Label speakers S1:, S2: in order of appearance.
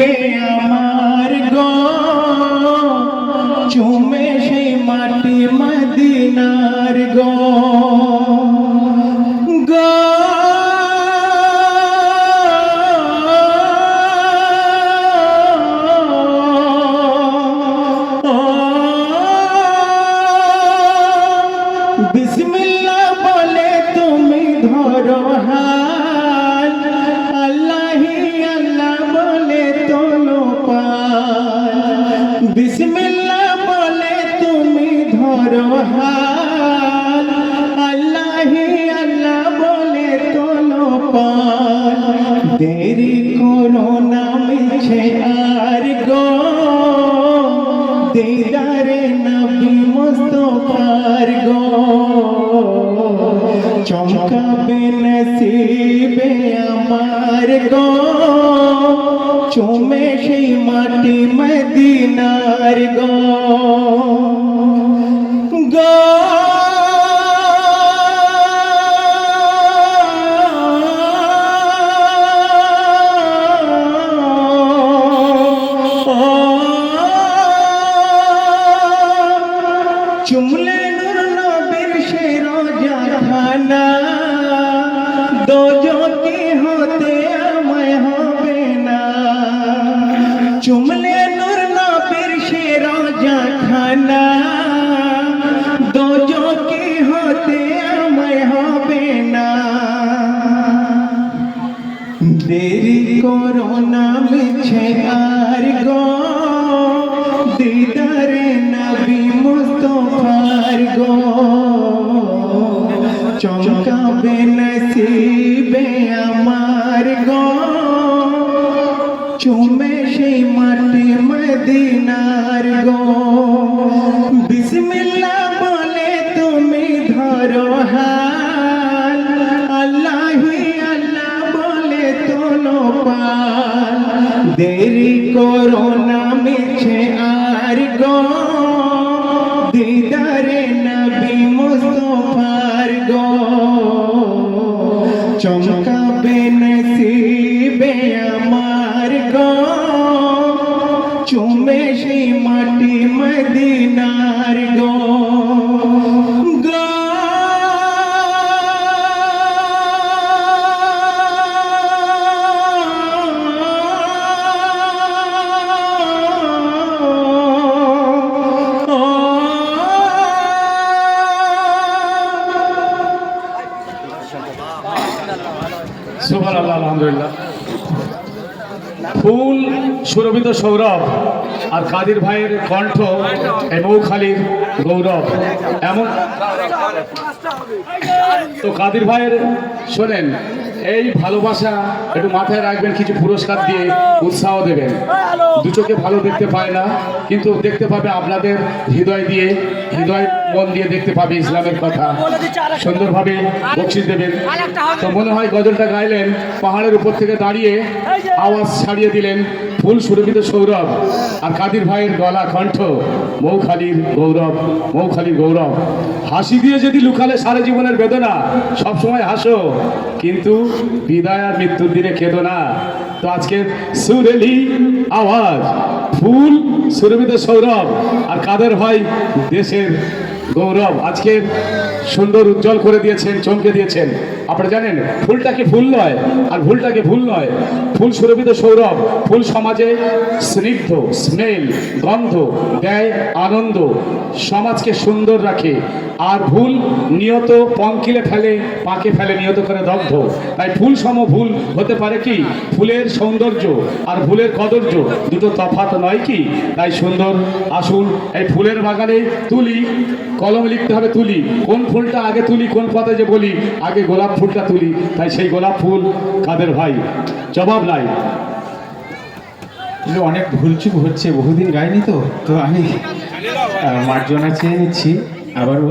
S1: নসিবে আমার গো চুমে সেই মাটি মদিনার গো গো বিসমিল্লাহ বলে তুমি ধরো হাত আল্লাহি আল্লাহ বলে তোলো পাল বিসমিল্লাহ বলে তুমি ধরো হাত আল্লাহি আল্লাহ বলে তোলো পাল দেরি করো না মিছে আর গো দিদারে নবী মুস্তাফার গো চমকাবে নসিবে আমার গো চুমে সেই মাটি মদিনার গো গো চুমলে নূর নবীর সে রোজা খানা দোজকে হতে আমায় হবে না চুমলে নূর নবীর সে রোজা খানা দোজকে হতে আমায় হবে না দেরি করো না মিছে আর গো দিদারে নবী মুস্তাফার গো চমকাবে নসিবে আমার গো চুমে সেই মাটি মদিনার গো বিসমিল্লাহ বলে তুমি ধরো হাল আল্লাহি আল্লাহ বলে তোলো পাল দেরি করো না মিছে আর গো দিদারে নবী মুস্তাফার গো চমকাবে নসিবে আমার গো চুমে সেই মাটি মদিনার গো গো
S2: সুবহানাল্লাহ আলহামদুলিল্লাহ ফুল সুরভিত সৌরভ আর কাদির ভাইয়ের কণ্ঠ এই মৌখালীর গৌরব এমন তো কাদির ভাইয়ের শোনেন এই ভালোবাসা একটু মাথায় রাখবেন কিছু পুরস্কার দিয়ে উৎসাহ দেবেন দু চোখে ভালো দেখতে পায় না কিন্তু দেখতে পাবে আপনাদের হৃদয় দিয়ে হৃদয় মন দিয়ে দেখতে পাবে ইসলামের কথা সুন্দরভাবে বকশিশ দেবেন তো মনে হয় গজলটা গাইলেন পাহাড়ের উপর থেকে দাঁড়িয়ে আওয়াজ ছাড়িয়ে দিলেন ফুল সুরভিত সৌরভ আর কাদির ভাইয়ের গলা কণ্ঠ মৌখালীর গৌরব মৌখালীর গৌরব হাসি দিয়ে যদি লুকালে সারা জীবনের বেদনা সবসময় হাসো কিন্তু বিদায় আর মৃত্যুর দিনে কেঁদো না তো আজকে সুরেলি আওয়াজ ফুল সুরভিত সৌরভ আর কাদের ভাই দেশের গৌরব আজকে সুন্দর উজ্জ্বল করে দিয়েছেন চমকে দিয়েছেন আপনারা জানেন ফুলটাকে ফুল নয় আর ভুলটাকে ভুল নয় ফুল সুরভিত সৌরভ ফুল সমাজে স্নিগ্ধ স্মেল গন্ধ দেয় আনন্দ সমাজকে সুন্দর রাখে আর ভুল নিয়ত পঙ্কিলে ফেলে পাকে ফেলে নিয়ত করে দগ্ধ তাই ফুল সম ভুল হতে পারে কি ফুলের সৌন্দর্য আর ভুলের কদর্য দুটো তফাৎ নয় কি তাই সুন্দর আসুন এই ফুলের বাগানে তুলি কলম লিখতে হবে তুলি কোন ফুলটা আগে তুলি কোন পথে যে বলি আগে গোলাপ ফুলটা তুলি তাই সেই গোলাপ ফুল কাদের ভাই জবাব নাই
S3: অনেক ভুলচুক হচ্ছে বহুদিন গাইনি তো তো আমি মার্জনা চেয়ে নিচ্ছি আবারও